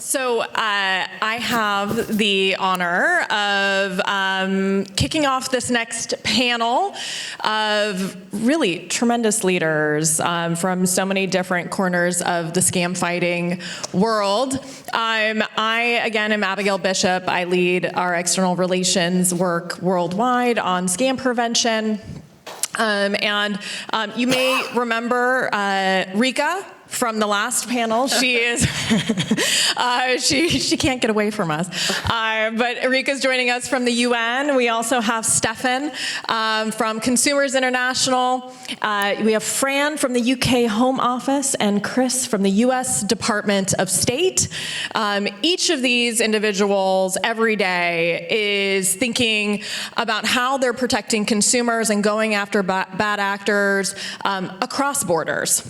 So I have the honor of kicking off this next panel of really tremendous leaders from so many different corners of the scam fighting world. I, again, am Abigail Bishop. I lead our external relations work worldwide on scam prevention. You may remember Riikka from the last panel. She is, she can't get away from us. But Riikka's joining us from the UN. We also have Stefan from Consumers International. We have Fran from the UK Home Office and Chris from the US Department of State. Each of these individuals every day is thinking about how they're protecting consumers and going after bad actors across borders.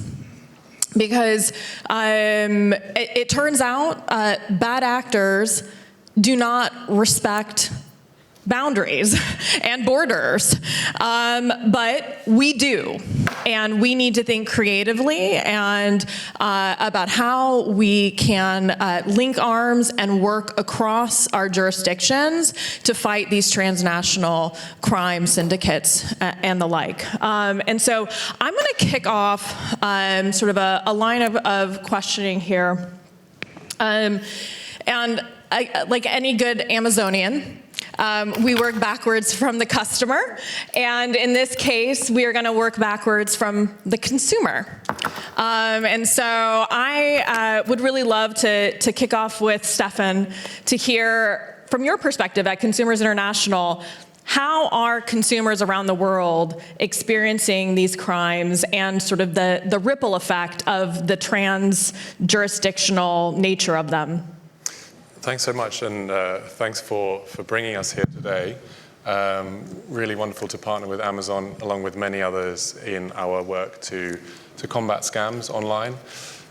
Because it turns out bad actors do not respect boundaries and borders, but we do. And we need to think creatively and about how we can link arms and work across our jurisdictions to fight these transnational crime syndicates and the like. And so I'm going to kick off sort of a line of questioning here. Like any good Amazonian, we work backwards from the customer, and in this case, we are going to work backwards from the consumer. And so I would really love to kick off with Stefan to hear, from your perspective at Consumers International, how are consumers around the world experiencing these crimes and sort of the ripple effect of the trans-jurisdictional nature of them? Thanks so much, and thanks for bringing us here today. Really wonderful to partner with Amazon, along with many others, in our work to combat scams online.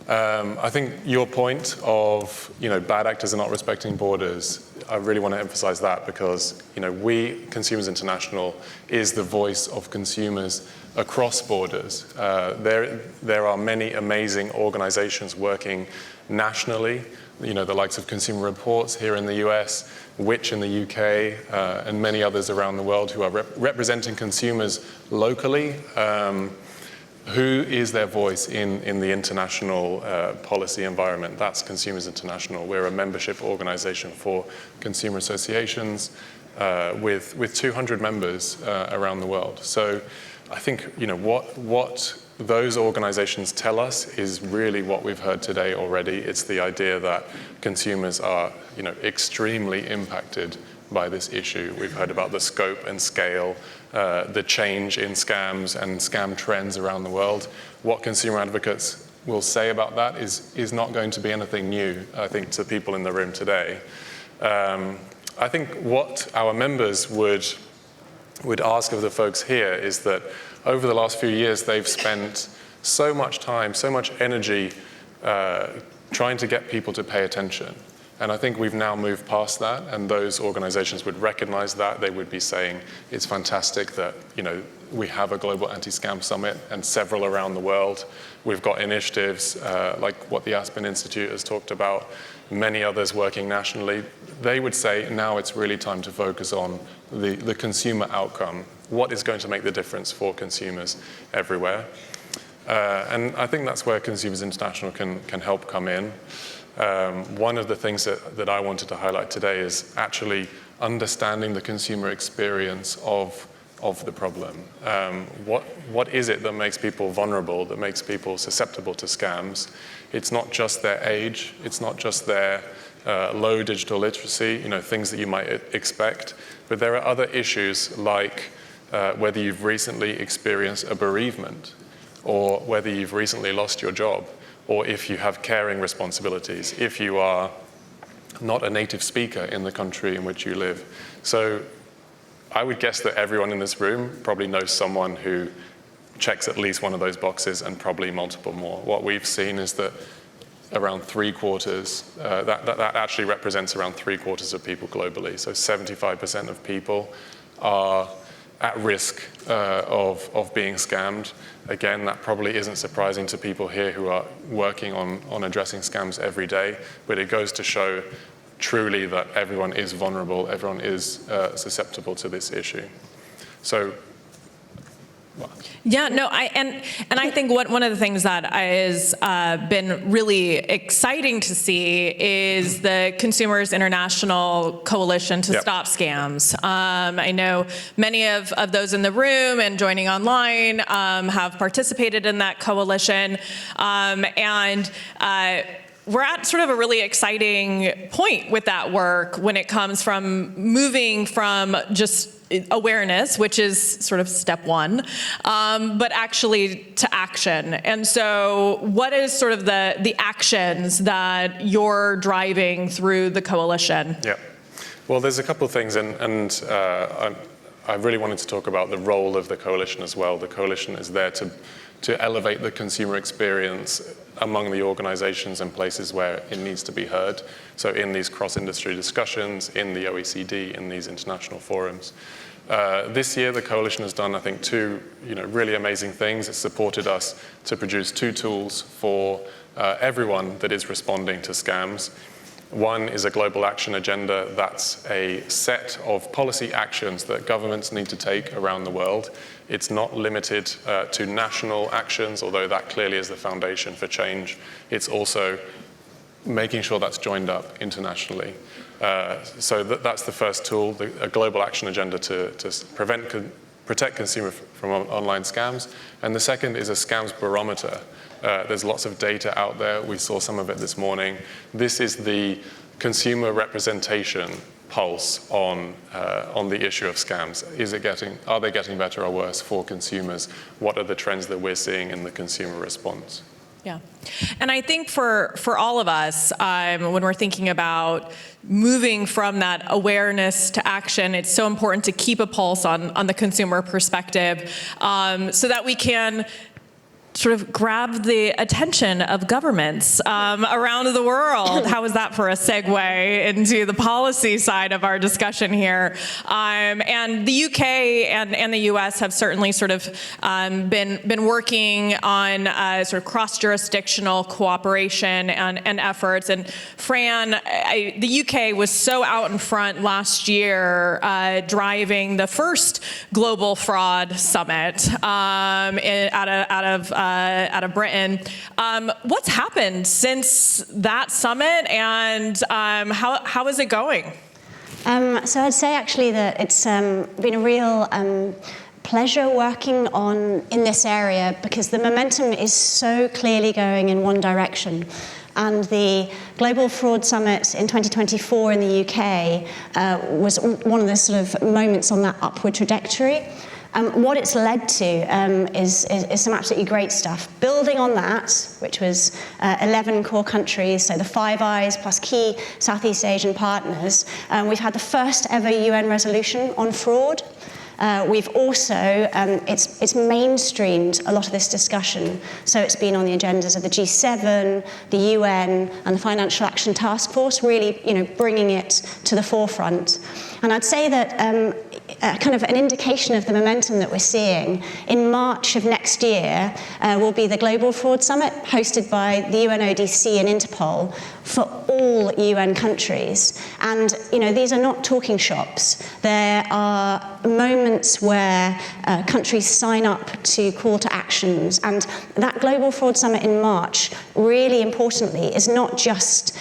I think your point of, bad actors are not respecting borders, I really want to emphasize that because, we, Consumers International, is the voice of consumers across borders. There are many amazing organizations working nationally, the likes of Consumer Reports here in the US, Which in the UK, and many others around the world who are representing consumers locally. Who is their voice in the international policy environment? That's Consumers International. We're a membership organization for consumer associations with 200 members around the world. So I think what those organizations tell us is really what we've heard today already. It's the idea that consumers are extremely impacted by this issue. We've heard about the scope and scale, the change in scams and scam trends around the world. What consumer advocates will say about that is not going to be anything new, I think, to people in the room today. I think what our members would ask of the folks here is that over the last few years, they've spent so much time, so much energy trying to get people to pay attention. And I think we've now moved past that, and those organizations would recognize that. They would be saying it's fantastic that we have a global anti-scam summit and several around the world. We've got initiatives like what the Aspen Institute has talked about, many others working nationally. They would say now it's really time to focus on the consumer outcome. What is going to make the difference for consumers everywhere? And I think that's where Consumers International can help come in. One of the things that I wanted to highlight today is actually understanding the consumer experience of the problem. What is it that makes people vulnerable, that makes people susceptible to scams? It's not just their age, it's not just their low digital literacy, things that you might expect, but there are other issues like whether you've recently experienced a bereavement, or whether you've recently lost your job, or if you have caring responsibilities, if you are not a native speaker in the country in which you live. So I would guess that everyone in this room probably knows someone who checks at least one of those boxes and probably multiple more. What we've seen is that around 3/4, that actually represents around 3/4 of people globally. So 75% of people are at risk of being scammed. Again, that probably isn't surprising to people here who are working on addressing scams every day, but it goes to show truly that everyone is vulnerable, everyone is susceptible to this issue. So, well. Yeah, no, I think one of the things that has been really exciting to see is the Consumers International Coalition to Stop Scams. I know many of those in the room and joining online have participated in that coalition, and we're at sort of a really exciting point with that work when it comes from moving from just awareness, which is sort of step one, but actually to action. And so what is sort of the actions that you're driving through the coalition? Yeah, well, there's a couple of things, and I really wanted to talk about the role of the coalition as well. The coalition is there to elevate the consumer experience among the organizations and places where it needs to be heard. So in these cross-industry discussions, in the OECD, in these international forums. This year, the coalition has done, I think, two really amazing things. It's supported us to produce 2 tools for everyone that is responding to scams. One is a global action agenda. That's a set of policy actions that governments need to take around the world. It's not limited to national actions, although that clearly is the foundation for change. It's also making sure that's joined up internationally. So that's the first tool, a global action agenda to protect consumers from online scams. And the second is a scams barometer. There's lots of data out there. We saw some of it this morning. This is the consumer representation pulse on the issue of scams. Are they getting better or worse for consumers? What are the trends that we're seeing in the consumer response? Yeah, and I think for all of us, when we're thinking about moving from that awareness to action, it's so important to keep a pulse on the consumer perspective, so that we can sort of grab the attention of governments around the world. How is that for a segue into the policy side of our discussion here? And the UK and the US have certainly sort of been working on sort of cross-jurisdictional cooperation and efforts. And Fran, the UK was so out in front last year driving the first global fraud summit out of Britain. What's happened since that summit, and how is it going? So I'd say actually that it's been a real pleasure working in this area, because the momentum is so clearly going in one direction. And the Global Fraud Summit in 2024 in the UK was one of the sort of moments on that upward trajectory. What it's led to is some absolutely great stuff. Building on that, which was 11 core countries, so the Five Eyes plus key Southeast Asian partners, we've had the first ever UN resolution on fraud. We've also, it's mainstreamed a lot of this discussion. So it's been on the agendas of the G7, the UN, and the Financial Action Task Force, really, bringing it to the forefront. And I'd say that kind of an indication of the momentum that we're seeing, in March of next year will be the Global Fraud Summit, hosted by the UNODC and Interpol for all UN countries. And these are not talking shops. There are moments where countries sign up to call to actions. And that Global Fraud Summit in March, really importantly, is not just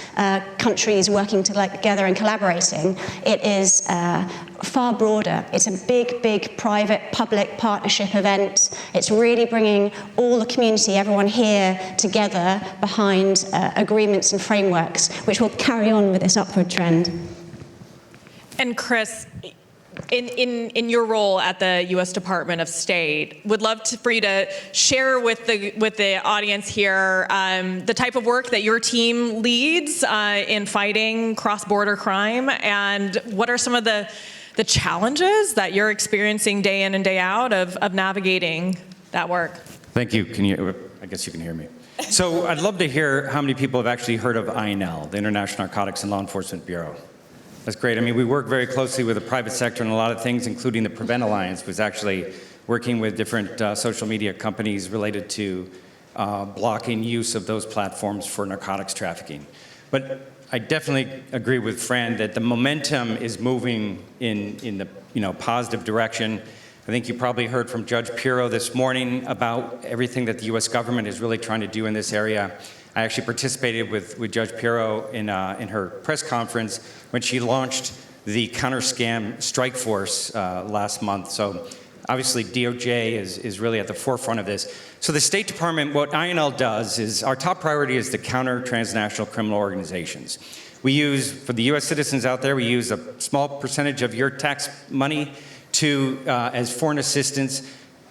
countries working together and collaborating. It is far broader. It's a big private-public partnership event. It's really bringing all the community, everyone here, together behind agreements and frameworks, which will carry on with this upward trend. And Chris, in your role at the U.S. Department of State, would love for you to share with the audience here the type of work that your team leads in fighting cross-border crime, and what are some of the challenges that you're experiencing day in and day out of navigating that work? Thank you. I guess you can hear me. So I'd love to hear how many people have actually heard of INL, the International Narcotics and Law Enforcement Bureau. That's great. I mean, we work very closely with the private sector on a lot of things, including the Prevent Alliance, which is actually working with different social media companies related to blocking use of those platforms for narcotics trafficking. But I definitely agree with Fran that the momentum is moving in the positive direction. I think you probably heard from Judge Pirro this morning about everything that the U.S. government is really trying to do in this area. I actually participated with Judge Pirro in her press conference when she launched the counter-scam strike force last month. So obviously DOJ is really at the forefront of this. So the State Department, what INL does is, our top priority is to counter transnational criminal organizations. We use, for the U.S. citizens out there, we use a small percentage of your tax money as foreign assistance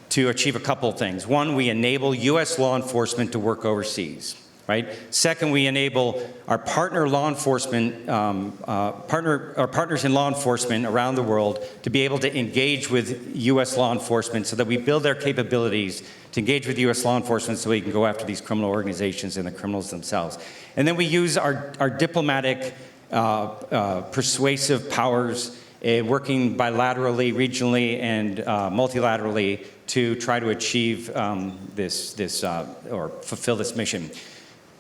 to achieve a couple of things. One, we enable U.S. law enforcement to work overseas. Right? Second, we enable our partner law enforcement, our partners in law enforcement around the world to be able to engage with U.S. law enforcement so that we build their capabilities to engage with U.S. law enforcement so we can go after these criminal organizations and the criminals themselves. And then we use our diplomatic persuasive powers, working bilaterally, regionally, and multilaterally to try to achieve or fulfill this mission.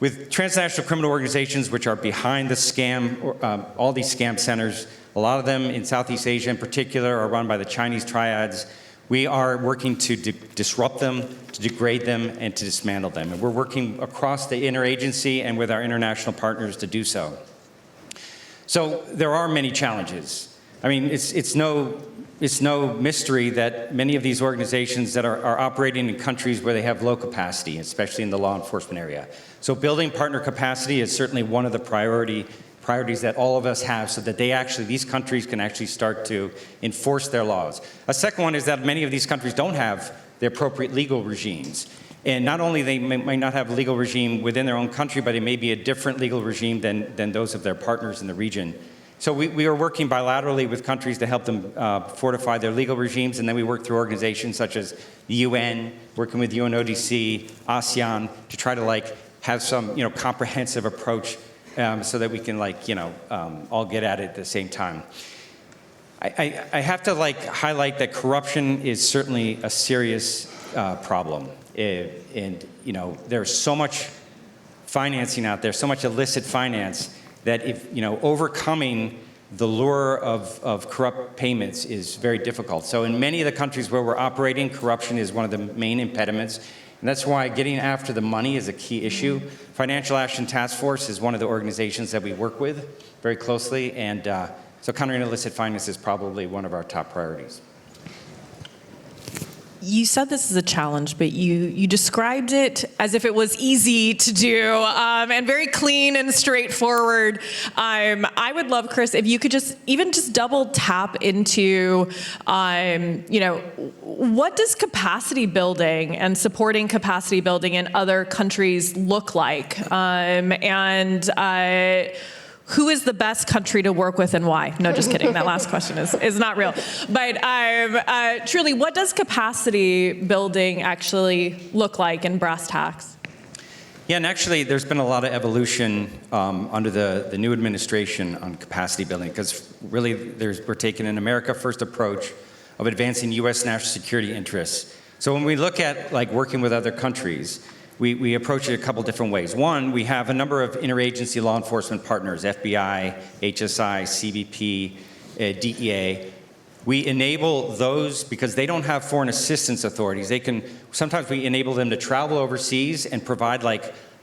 With transnational criminal organizations which are behind the scam, all these scam centers, a lot of them in Southeast Asia in particular are run by the Chinese triads. We are working to disrupt them, to degrade them, and to dismantle them. And we're working across the interagency and with our international partners to do so. So there are many challenges. I mean, it's no mystery that many of these organizations that are operating in countries where they have low capacity, especially in the law enforcement area. So building partner capacity is certainly one of the priorities that all of us have so that these countries can actually start to enforce their laws. A second one is that many of these countries don't have the appropriate legal regimes. And not only they might not have a legal regime within their own country, but it may be a different legal regime than those of their partners in the region. So we are working bilaterally with countries to help them fortify their legal regimes, and then we work through organizations such as the UN, working with UNODC, ASEAN, to try to have some comprehensive approach so that we can all get at it at the same time. I have to highlight that corruption is certainly a serious problem, and there's so much financing out there, so much illicit finance, that if overcoming the lure of corrupt payments is very difficult. So in many of the countries where we're operating, corruption is one of the main impediments, and that's why getting after the money is a key issue. Financial Action Task Force is one of the organizations that we work with very closely, and so countering illicit finance is probably one of our top priorities. You said this is a challenge, but you described it as if it was easy to do and very clean and straightforward. I would love, Chris, if you could just double tap into, what does capacity building and supporting capacity building in other countries look like, who is the best country to work with and why? No, just kidding. That last question is not real. But truly, what does capacity building actually look like in brass tacks? Yeah, and actually there's been a lot of evolution under the new administration on capacity building, because really we're taking an America First approach of advancing U.S. national security interests. So when we look at working with other countries, we approach it a couple different ways. One, we have a number of interagency law enforcement partners, FBI, HSI, CBP, DEA. We enable those because they don't have foreign assistance authorities. Sometimes we enable them to travel overseas and provide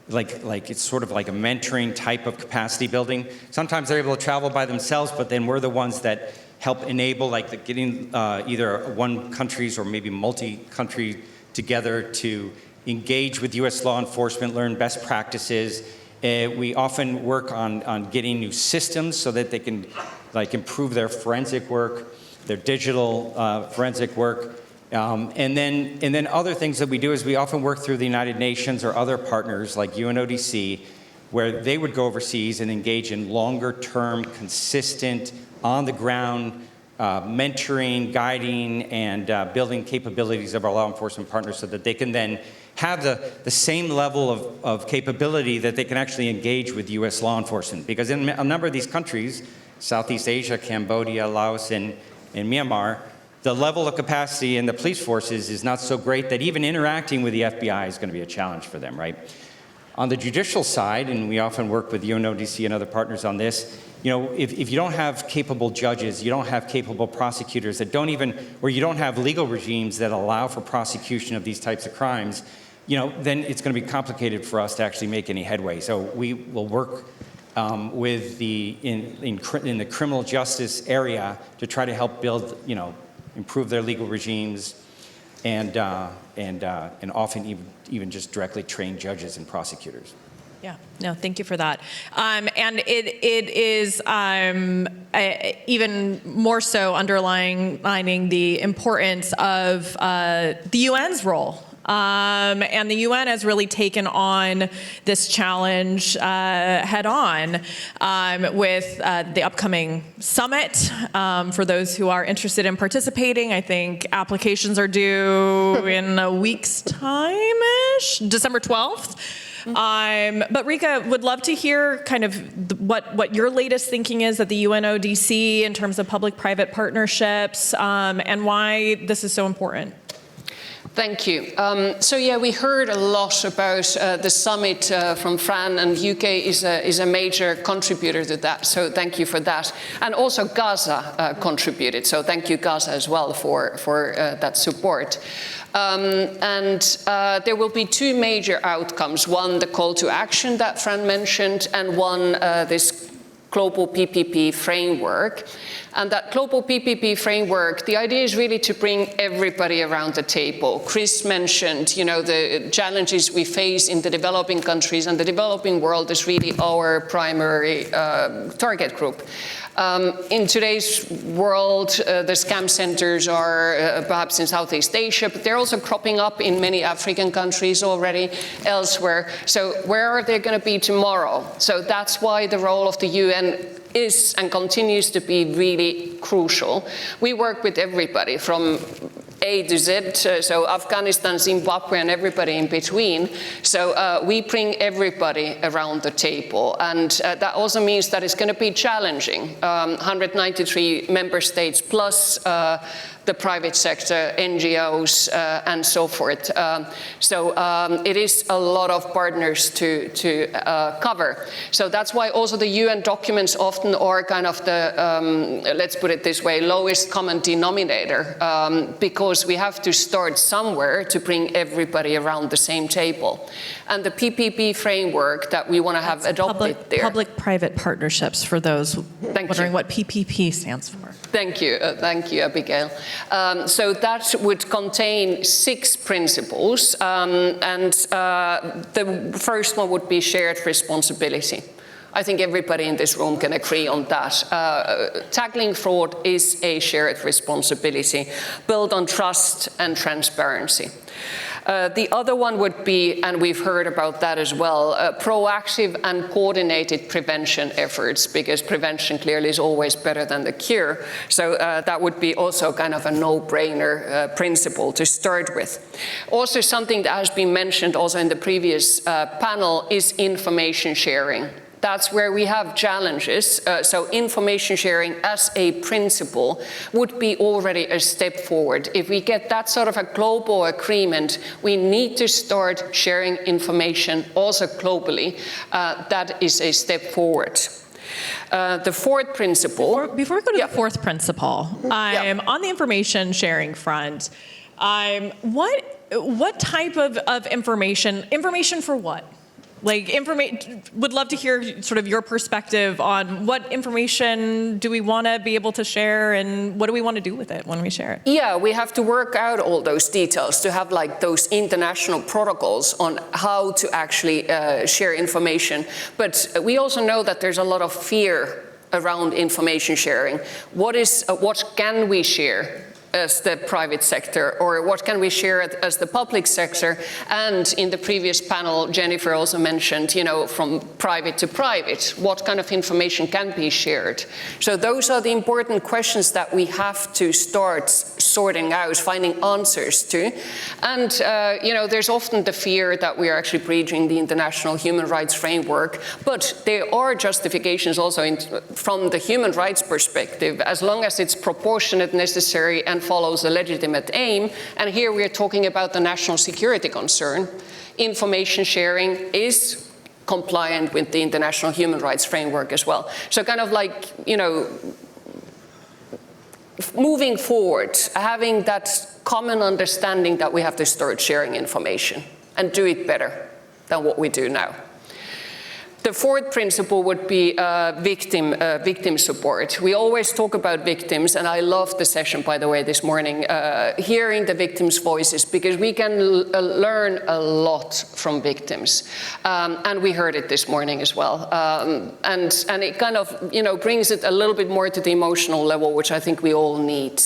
it's sort of like a mentoring type of capacity building. Sometimes they're able to travel by themselves, but then we're the ones that help enable getting either one countries or maybe multi-country together to engage with U.S. law enforcement, learn best practices. We often work on getting new systems so that they can improve their forensic work, their digital forensic work. And then other things that we do is we often work through the United Nations or other partners like UNODC, where they would go overseas and engage in longer-term, consistent, on-the-ground mentoring, guiding, and building capabilities of our law enforcement partners so that they can then have the same level of capability that they can actually engage with U.S. law enforcement. Because in a number of these countries, Southeast Asia, Cambodia, Laos, and Myanmar, the level of capacity in the police forces is not so great that even interacting with the FBI is going to be a challenge for them, right? On the judicial side, and we often work with UNODC and other partners on this, you know, if you don't have capable judges, you don't have capable prosecutors that don't even, or you don't have legal regimes that allow for prosecution of these types of crimes, you know, then it's going to be complicated for us to actually make any headway. So we will work with in the criminal justice area to try to help build, you know, improve their legal regimes, and often even just directly train judges and prosecutors. Yeah, no, thank you for that. And it is even more so underlining the importance of the UN's role. And the UN has really taken on this challenge head on with the upcoming summit. For those who are interested in participating, I think applications are due in a week's time-ish, December 12th. But Riikka, would love to hear kind of what your latest thinking is at the UNODC in terms of public-private partnerships and why this is so important. Thank you. So yeah, we heard a lot about the summit from Fran, and UK is a major contributor to that. So thank you for that. And also Gaza contributed. So thank you, Gaza, as well for that support. And there will be two major outcomes. One, the call to action that Fran mentioned, and one, this global PPP framework. And that global PPP framework, the idea is really to bring everybody around the table. Chris mentioned, you know, the challenges we face in the developing countries, and the developing world is really our primary target group. In today's world, the scam centers are perhaps in Southeast Asia, but they're also cropping up in many African countries already, elsewhere. So where are they going to be tomorrow? So that's why the role of the UN is and continues to be really crucial. We work with everybody from A to Z, so Afghanistan, Zimbabwe, and everybody in between. So we bring everybody around the table. And that also means that it's going to be challenging. 193 member states plus the private sector, NGOs, and so forth. So it is a lot of partners to cover. So that's why also the UN documents often are kind of the, let's put it this way, lowest common denominator, because we have to start somewhere to bring everybody around the same table. And the PPP framework that we want to have adopted there. Public-private partnerships, for those wondering what PPP stands for. Thank you, Abigail. So that would contain 6 principles, and the first one would be shared responsibility. I think everybody in this room can agree on that. Tackling fraud is a shared responsibility built on trust and transparency. The other one would be, and we've heard about that as well, proactive and coordinated prevention efforts, because prevention clearly is always better than the cure. So that would be also kind of a no-brainer principle to start with. Also, something that has been mentioned also in the previous panel is information sharing. That's where we have challenges. So information sharing as a principle would be already a step forward. If we get that sort of a global agreement, we need to start sharing information also globally. That is a step forward. The fourth principle. Before we go to the fourth principle, on the information sharing front, what type of information for what? Like, would love to hear sort of your perspective on what information do we want to be able to share, and what do we want to do with it when we share it? Yeah, we have to work out all those details to have like those international protocols on how to actually share information. But we also know that there's a lot of fear around information sharing. What can we share as the private sector, or what can we share as the public sector? And in the previous panel, Jennifer also mentioned, you know, from private to private, what kind of information can be shared? So those are the important questions that we have to start sorting out, finding answers to. And, you know, there's often the fear that we are actually breaching the international human rights framework, but there are justifications also from the human rights perspective, as long as it's proportionate, necessary, and follows a legitimate aim. And here we are talking about the national security concern. Information sharing is compliant with the international human rights framework as well. So kind of like, you know, moving forward, having that common understanding that we have to start sharing information and do it better than what we do now. The fourth principle would be victim support. We always talk about victims, and I love the session, by the way, this morning, hearing the victims' voices, because we can learn a lot from victims. And we heard it this morning as well. And it kind of, you know, brings it a little bit more to the emotional level, which I think we all need.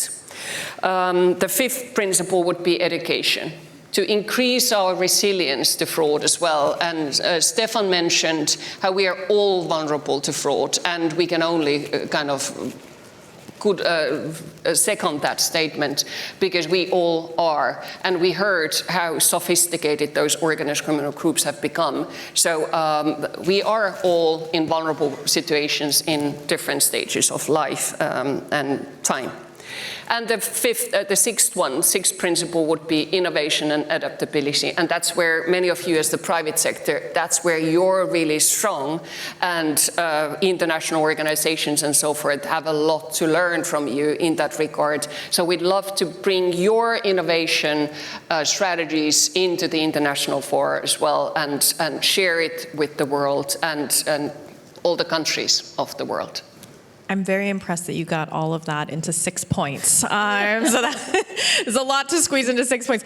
The fifth principle would be education, to increase our resilience to fraud as well. And Stefan mentioned how we are all vulnerable to fraud, and we can only second that statement, because we all are. And we heard how sophisticated those organized criminal groups have become. So we are all in vulnerable situations in different stages of life and time. And the sixth principle would be innovation and adaptability. And that's where many of you as the private sector, that's where you're really strong. And international organizations and so forth have a lot to learn from you in that regard. So we'd love to bring your innovation strategies into the international fora as well, and share it with the world and all the countries of the world. I'm very impressed that you got all of that into 6 points. So there's a lot to squeeze into 6 points.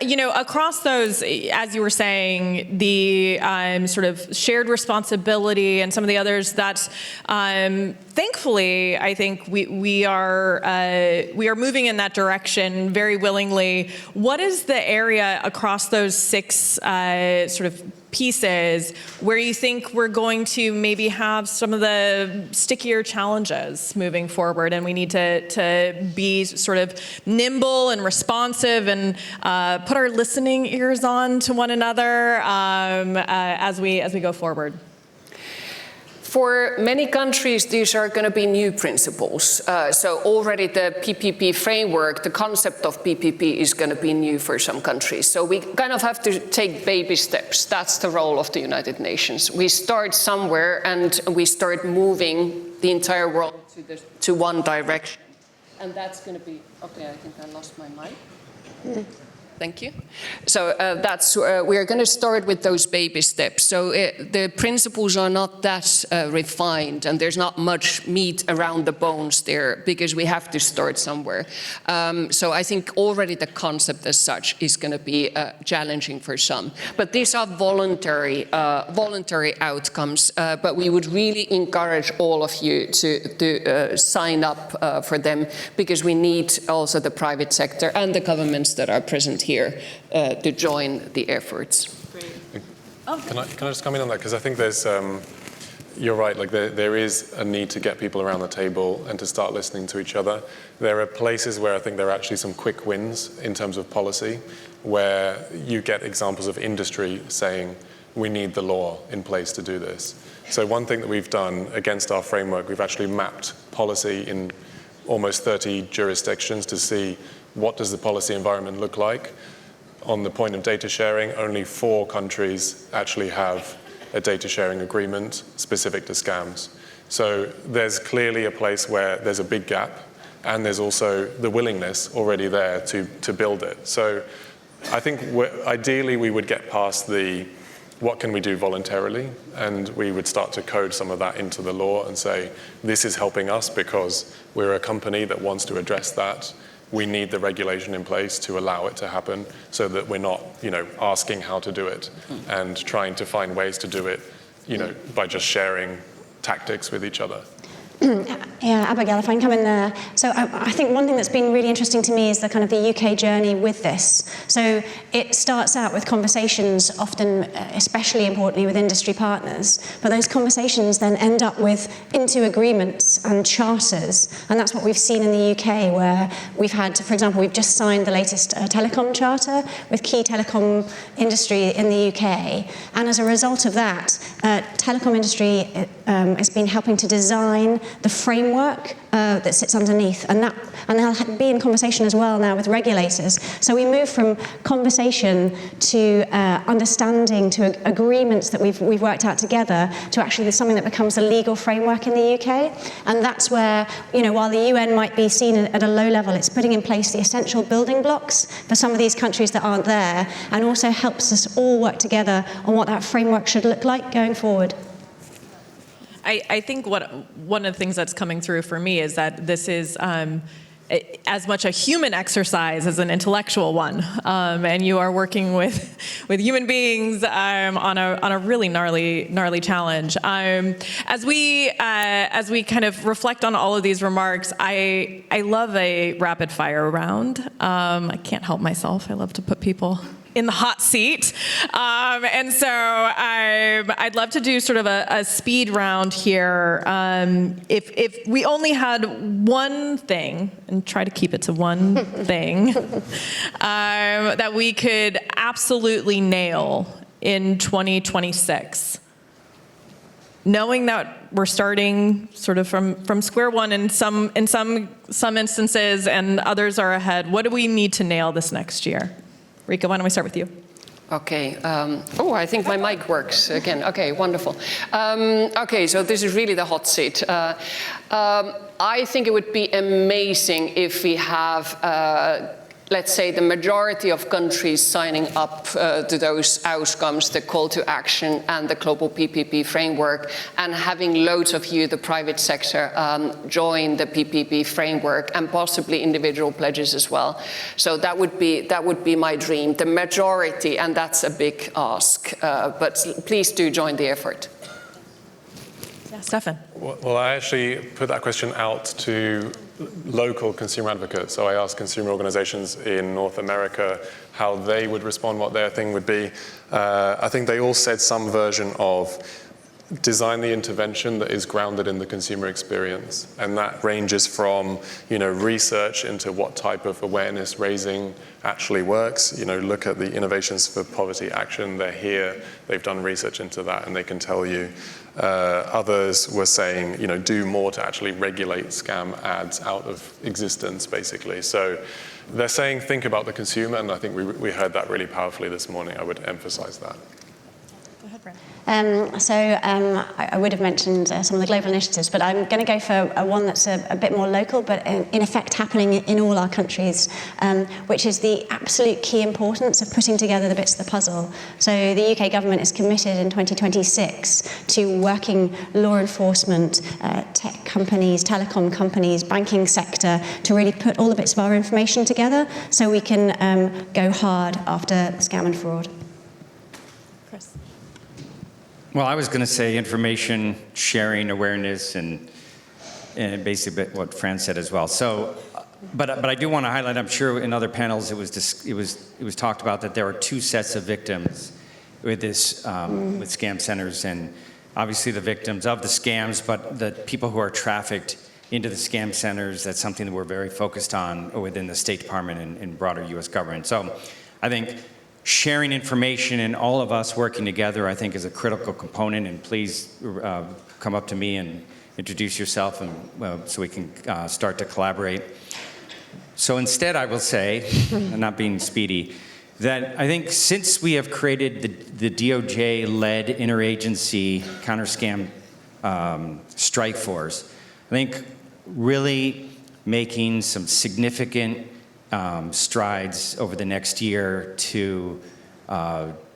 You know, across those, as you were saying, the sort of shared responsibility and some of the others, that thankfully, I think we are moving in that direction very willingly. What is the area across those 6 sort of pieces where you think we're going to maybe have some of the stickier challenges moving forward, and we need to be sort of nimble and responsive and put our listening ears on to one another as we go forward? For many countries, these are going to be new principles. So already the PPP framework, the concept of PPP is going to be new for some countries. So we kind of have to take baby steps. That's the role of the United Nations. We start somewhere and we start moving the entire world to one direction. And that's going to be, okay, I think I lost my mic. Thank you. So we are going to start with those baby steps. So the principles are not that refined, and there's not much meat around the bones there, because we have to start somewhere. So I think already the concept as such is going to be challenging for some. But these are voluntary outcomes. But we would really encourage all of you to sign up for them, because we need also the private sector and the governments that are present here to join the efforts. Can I just come in on that? Because I think there's, you're right, like there is a need to get people around the table and to start listening to each other. There are places where I think there are actually some quick wins in terms of policy, where you get examples of industry saying, we need the law in place to do this. So one thing that we've done against our framework, we've actually mapped policy in almost 30 jurisdictions to see what does the policy environment look like. On the point of data sharing, only 4 countries actually have a data sharing agreement specific to scams. So there's clearly a place where there's a big gap, and there's also the willingness already there to build it. So I think ideally we would get past the what can we do voluntarily, and we would start to code some of that into the law and say, this is helping us because we're a company that wants to address that. We need the regulation in place to allow it to happen, so that we're not, asking how to do it and trying to find ways to do it, by just sharing tactics with each other. Yeah, Abigail, if I can come in there. So I think one thing that's been really interesting to me is the kind of the UK journey with this. So it starts out with conversations, often especially importantly with industry partners, but those conversations then end up into agreements and charters, and that's what we've seen in the UK, where we've had, for example, we've just signed the latest telecom charter with key telecom industry in the UK, and as a result of that, telecom industry has been helping to design the framework that sits underneath, and they'll be in conversation as well now with regulators. So we move from conversation to understanding to agreements that we've worked out together to actually something that becomes a legal framework in the UK. And that's where, while the UN might be seen at a low level, it's putting in place the essential building blocks for some of these countries that aren't there, and also helps us all work together on what that framework should look like going forward. I think one of the things that's coming through for me is that this is as much a human exercise as an intellectual one, and you are working with human beings on a really gnarly challenge. As we kind of reflect on all of these remarks, I love a rapid fire round. I can't help myself. I love to put people in the hot seat. And so I'd love to do sort of a speed round here. If we only had one thing, and try to keep it to one thing, that we could absolutely nail in 2026, knowing that we're starting sort of from square one in some instances and others are ahead, what do we need to nail this next year? Riikka, why don't we start with you? Okay. I think my mic works again. Okay, wonderful. Okay, so this is really the hot seat. I think it would be amazing if we have, let's say, the majority of countries signing up to those outcomes, the call to action and the global PPP framework, and having loads of you, the private sector, join the PPP framework and possibly individual pledges as well. So that would be my dream, the majority, and that's a big ask. But please do join the effort. Yeah, Stefan. Well, I actually put that question out to local consumer advocates. So I asked consumer organizations in North America how they would respond, what their thing would be. I think they all said some version of design the intervention that is grounded in the consumer experience. And that ranges from, research into what type of awareness raising actually works. Look at the Innovations for Poverty Action. They're here. They've done research into that, and they can tell you. Others were saying, do more to actually regulate scam ads out of existence, basically. So they're saying, think about the consumer, and I think we heard that really powerfully this morning. I would emphasize that. Go ahead, Fran. I would have mentioned some of the global initiatives, but I'm going to go for one that's a bit more local, but in effect happening in all our countries, which is the absolute key importance of putting together the bits of the puzzle. So the UK government is committed in 2026 to working law enforcement, tech companies, telecom companies, banking sector, to really put all the bits of our information together so we can go hard after scam and fraud. Chris. Well, I was going to say information sharing, awareness, and basically what Fran said as well. So, but I do want to highlight. I'm sure in other panels it was talked about that there are two sets of victims with this with scam centers, and obviously the victims of the scams, but the people who are trafficked into the scam centers. That's something that we're very focused on within the State Department and broader U.S. government. So, I think sharing information and all of us working together, I think, is a critical component. And please come up to me and introduce yourself, and so we can start to collaborate. So instead, I will say, and not being speedy, that I think since we have created the DOJ-led interagency counter-scam strike force, I think really making some significant strides over the next year to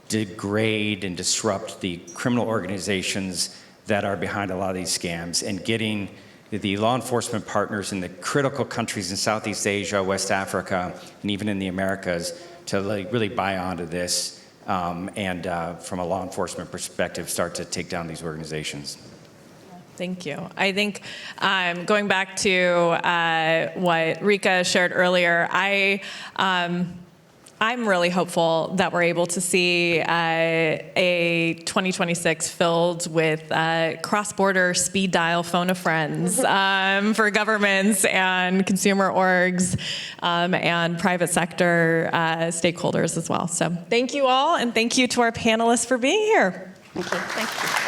degrade and disrupt the criminal organizations that are behind a lot of these scams, and getting the law enforcement partners in the critical countries in Southeast Asia, West Africa, and even in the Americas to really buy onto this and from a law enforcement perspective start to take down these organizations. Thank you. I think going back to what Riikka shared earlier, I'm really hopeful that we're able to see a 2026 filled with cross-border speed dial phone a friends for governments and consumer orgs and private sector stakeholders as well. So thank you all, and thank you to our panelists for being here. Thank you. Thank you.